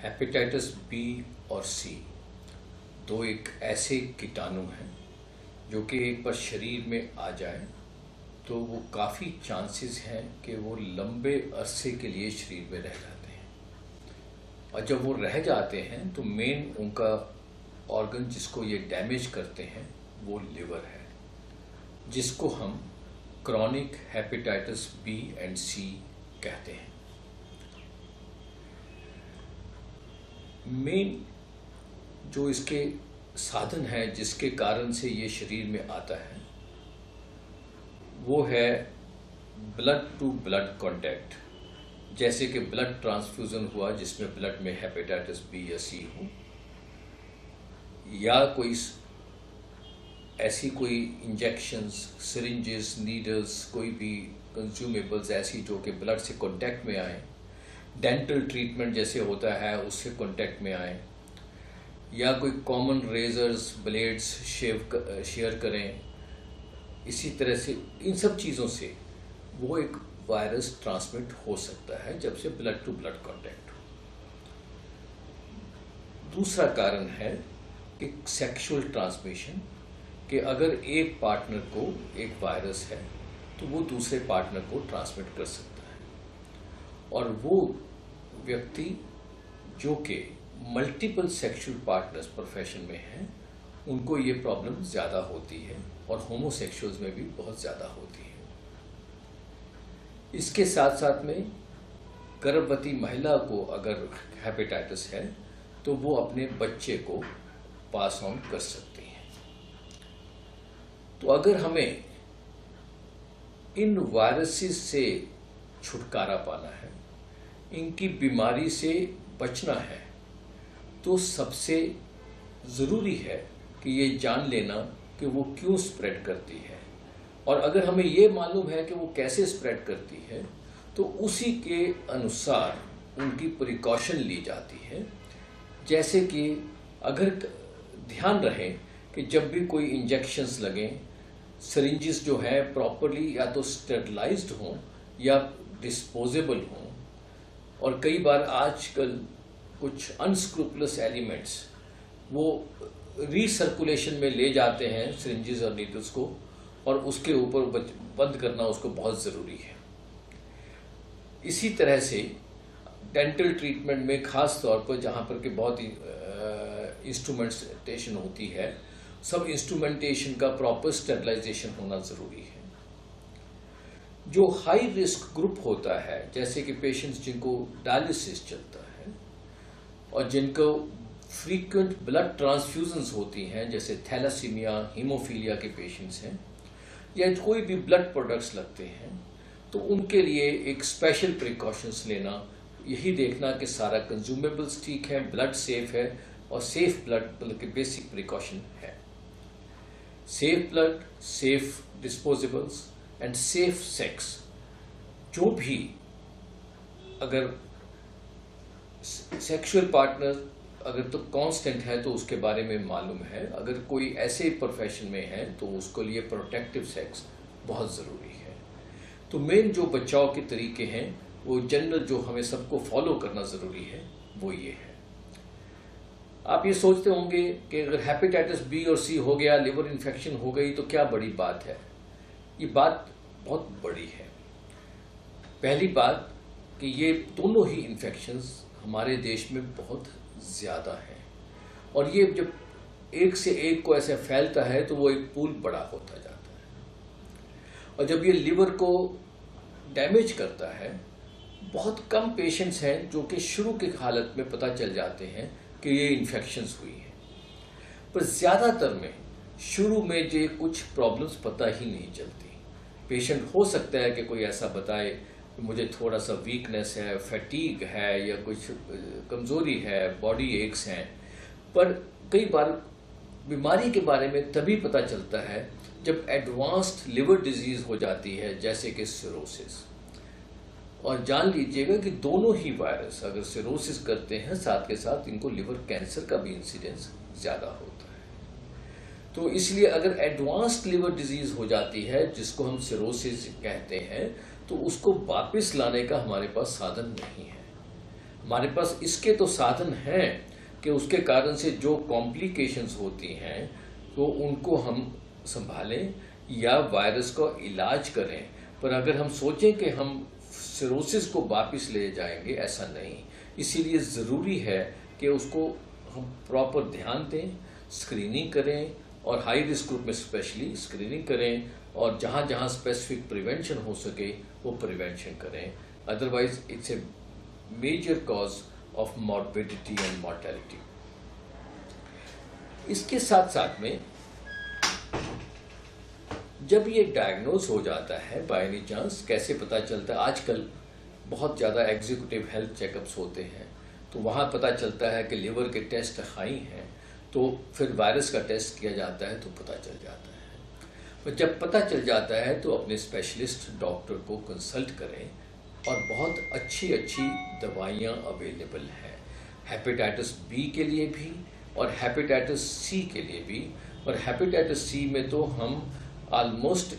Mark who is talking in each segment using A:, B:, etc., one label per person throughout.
A: Hepatitis B और सी दो एक ऐसे कीटाणु हैं जो कि एक बार शरीर में आ जाए तो वो काफ़ी चांसेस हैं कि वो लंबे अरसे के लिए शरीर में रह जाते हैं। और जब वो रह जाते हैं तो मेन उनका ऑर्गन जिसको ये डैमेज करते हैं वो लिवर है, जिसको हम क्रॉनिक हेपेटाइटिस बी एंड सी कहते हैं। मेन जो इसके साधन है जिसके कारण से ये शरीर में आता है वो है ब्लड टू ब्लड कांटेक्ट। जैसे कि ब्लड ट्रांसफ्यूजन हुआ जिसमें ब्लड में हेपेटाइटिस बी या सी हो, या कोई ऐसी कोई इंजेक्शंस, सिरिंजेस, नीडल्स, कोई भी कंज्यूमेबल्स ऐसी जो कि ब्लड से कांटेक्ट में आए, डेंटल ट्रीटमेंट जैसे होता है उससे कांटेक्ट में आए, या कोई कॉमन रेजर्स, ब्लेड्स शेयर करें। इसी तरह से इन सब चीज़ों से वो एक वायरस ट्रांसमिट हो सकता है जब से ब्लड टू ब्लड कांटेक्ट हो। दूसरा कारण है कि सेक्सुअल ट्रांसमिशन, कि अगर एक पार्टनर को एक वायरस है तो वो दूसरे पार्टनर को ट्रांसमिट कर सकता है। और वो व्यक्ति जो कि मल्टीपल सेक्सुअल पार्टनर्स प्रोफेशन में हैं उनको ये प्रॉब्लम ज़्यादा होती है, और होमोसेक्सुअल्स में भी बहुत ज़्यादा होती है। इसके साथ साथ में गर्भवती महिला को अगर हेपेटाइटिस है तो वो अपने बच्चे को पास ऑन कर सकती है। तो अगर हमें इन वायरसेस से छुटकारा पाना है, इनकी बीमारी से बचना है, तो सबसे ज़रूरी है कि ये जान लेना कि वो क्यों स्प्रेड करती है। और अगर हमें ये मालूम है कि वो कैसे स्प्रेड करती है तो उसी के अनुसार उनकी प्रिकॉशन ली जाती है। जैसे कि अगर ध्यान रहे कि जब भी कोई इंजेक्शंस लगें, सिरिंजेस जो है प्रॉपरली या तो स्टेरिलाइज्ड हों या डिस्पोजेबल हों। और कई बार आजकल कुछ अनस्क्रूपलस एलिमेंट्स वो रीसर्कुलेशन में ले जाते हैं सिरिंजेस और नीडल्स को, और उसके ऊपर बंद करना उसको बहुत ज़रूरी है। इसी तरह से डेंटल ट्रीटमेंट में ख़ास तौर पर जहाँ पर कि बहुत ही इंस्ट्रूमेंटेशन होती है, सब इंस्ट्रूमेंटेशन का प्रॉपर स्टेरिलाइजेशन होना ज़रूरी है। जो हाई रिस्क ग्रुप होता है, जैसे कि पेशेंट्स जिनको डायलिसिस चलता है और जिनको फ्रीक्वेंट ब्लड ट्रांसफ्यूजन्स होती हैं, जैसे थैलासीमिया, हीमोफीलिया के पेशेंट्स हैं, या कोई भी ब्लड प्रोडक्ट्स लगते हैं, तो उनके लिए एक स्पेशल प्रिकॉशंस लेना, यही देखना कि सारा कंज्यूमेबल्स ठीक है, ब्लड सेफ है, और सेफ ब्लड बल्कि बेसिक प्रिकॉशन है। Safe blood, safe disposables and safe sex. जो भी अगर सेक्सुअल पार्टनर अगर तो कांस्टेंट है तो उसके बारे में मालूम है। अगर कोई ऐसे प्रोफेशन में है तो उसके लिए प्रोटेक्टिव सेक्स बहुत ज़रूरी है। तो मेन जो बचाव के तरीके हैं वो जनरल जो हमें सबको फॉलो करना ज़रूरी है वो ये है। आप ये सोचते होंगे कि अगर हेपेटाइटिस बी और सी हो गया, लिवर इन्फेक्शन हो गई तो क्या बड़ी बात है। ये बात बहुत बड़ी है। पहली बात कि ये दोनों ही इन्फेक्शंस हमारे देश में बहुत ज़्यादा हैं, और ये जब एक से एक को ऐसे फैलता है तो वो एक पूल बड़ा होता जाता है। और जब ये लिवर को डैमेज करता है, बहुत कम पेशेंट्स हैं जो कि शुरू की हालत में पता चल जाते हैं कि ये इन्फेक्शंस हुई हैं, पर ज़्यादातर में शुरू में ये कुछ प्रॉब्लम्स पता ही नहीं चलती। पेशेंट हो सकता है कि कोई ऐसा बताए मुझे थोड़ा सा वीकनेस है, फैटीग है, या कुछ कमज़ोरी है, बॉडी एक्स हैं, पर कई बार बीमारी के बारे में तभी पता चलता है जब एडवांस्ड लिवर डिजीज़ हो जाती है, जैसे कि सिरोसिस। और जान लीजिएगा कि दोनों ही वायरस अगर सिरोसिस करते हैं, साथ के साथ इनको लिवर कैंसर का भी इंसिडेंस ज़्यादा होता है। तो इसलिए अगर एडवांस्ड लिवर डिजीज़ हो जाती है, जिसको हम सिरोसिस कहते हैं, तो उसको वापस लाने का हमारे पास साधन नहीं है। हमारे पास इसके तो साधन हैं कि उसके कारण से जो कॉम्प्लिकेशंस होती हैं तो उनको हम संभालें या वायरस का इलाज करें। पर अगर हम सोचें कि हम सिरोसिस को वापस ले जाएंगे, ऐसा नहीं। इसीलिए ज़रूरी है कि उसको हम प्रॉपर ध्यान दें, स्क्रीनिंग करें और हाई रिस्क ग्रुप में स्पेशली स्क्रीनिंग करें, और जहाँ जहाँ स्पेसिफिक प्रिवेंशन हो सके वो प्रिवेंशन करें। Otherwise it's a major cause of morbidity and mortality. इसके साथ साथ में जब ये डायग्नोज हो जाता है बाय एनी चांस, कैसे पता चलता है? आजकल बहुत ज़्यादा एग्जीक्यूटिव हेल्थ चेकअप्स होते हैं, तो वहाँ पता चलता है कि लिवर के टेस्ट हाई हैं, तो फिर वायरस का टेस्ट किया जाता है तो पता चल जाता है। पर जब पता चल जाता है तो अपने स्पेशलिस्ट डॉक्टर को कंसल्ट करें, और बहुत अच्छी अच्छी दवाइयाँ अवेलेबल हैं हेपेटाइटिस बी के लिए भी और हेपेटाइटिस सी के लिए भी। और हेपेटाइटिस सी में तो हम ऑलमोस्ट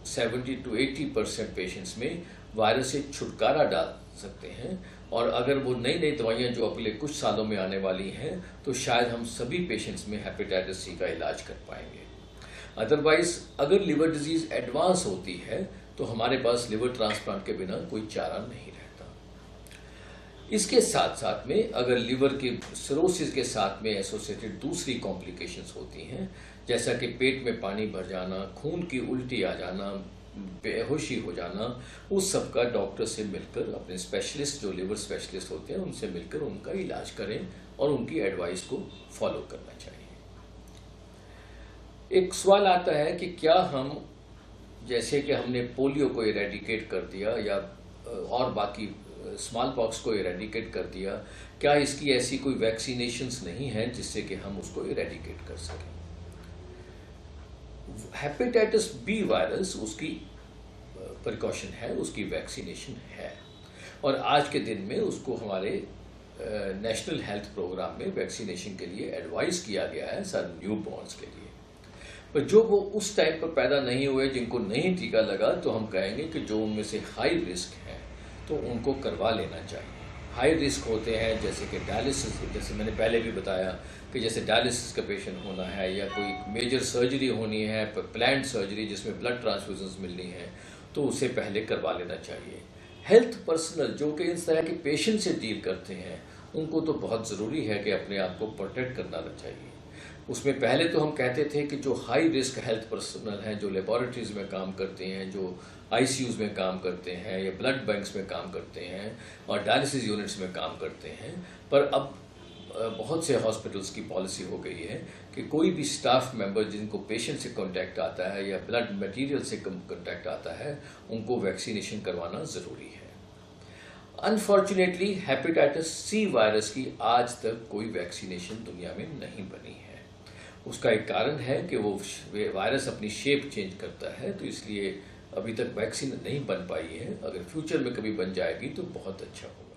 A: 70 to 80% पेशेंट्स में वायरस से छुटकारा डाल सकते हैं, और अगर वो नई नई दवाइयाँ जो अगले कुछ सालों में आने वाली हैं तो शायद हम सभी पेशेंट्स में हेपेटाइटिस सी का इलाज कर पाएंगे। अदरवाइज अगर लिवर डिजीज़ एडवांस होती है तो हमारे पास लिवर ट्रांसप्लांट के बिना कोई चारा नहीं रहता। इसके साथ साथ में अगर लिवर की सिरोसिस के साथ में एसोसिएटेड दूसरी कॉम्प्लिकेशंस होती हैं, जैसा कि पेट में पानी भर जाना, खून की उल्टी आ जाना, बेहोशी हो जाना, उस सब का डॉक्टर से मिलकर, अपने स्पेशलिस्ट जो लिवर स्पेशलिस्ट होते हैं उनसे मिलकर उनका इलाज करें और उनकी एडवाइस को फॉलो करना चाहिए। एक सवाल आता है कि क्या हम, जैसे कि हमने पोलियो को इरेडिकेट कर दिया या और बाकी स्मॉल पॉक्स को इरेडिकेट कर दिया, क्या इसकी ऐसी कोई वैक्सीनेशंस नहीं हैं जिससे कि हम उसको इरेडिकेट कर सकें? हेपेटाइटिस बी वायरस, उसकी प्रिकॉशन है, उसकी वैक्सीनेशन है, और आज के दिन में उसको हमारे नेशनल हेल्थ प्रोग्राम में वैक्सीनेशन के लिए एडवाइस किया गया है सर न्यू बॉर्न्स के लिए। पर जो वो उस टाइम पर पैदा नहीं हुए, जिनको नहीं टीका लगा, तो हम कहेंगे कि जो उनमें से हाई रिस्क हैं तो उनको करवा लेना चाहिए। हाई रिस्क होते हैं जैसे कि डायलिसिस, जैसे मैंने पहले भी बताया कि जैसे डायलिसिस का पेशेंट होना है या कोई मेजर सर्जरी होनी है, प्लान्ड सर्जरी जिसमें ब्लड ट्रांसफ्यूजन्स मिलनी है, तो उसे पहले करवा लेना चाहिए। हेल्थ पर्सनल जो कि इस तरह के पेशेंट से डील करते हैं, उनको तो बहुत ज़रूरी है कि अपने आप को प्रोटेक्ट करना चाहिए। उसमें पहले तो हम कहते थे कि जो हाई रिस्क हेल्थ पर्सनल हैं, जो लेबॉरेटरीज़ में काम करते हैं, जो आईसीयूज़ में काम करते हैं या ब्लड बैंक्स में काम करते हैं और डायलिसिस यूनिट्स में काम करते हैं, पर अब बहुत से हॉस्पिटल्स की पॉलिसी हो गई है कि कोई भी स्टाफ मेंबर जिनको पेशेंट से कांटेक्ट आता है या ब्लड मटेरियल से कांटेक्ट आता है, उनको वैक्सीनेशन करवाना ज़रूरी है। अनफॉर्चुनेटली हेपेटाइटिस सी वायरस की आज तक कोई वैक्सीनेशन दुनिया में नहीं बनी है। उसका एक कारण है कि वो वायरस अपनी शेप चेंज करता है, तो इसलिए अभी तक वैक्सीन नहीं बन पाई है। अगर फ्यूचर में कभी बन जाएगी तो बहुत अच्छा होगा।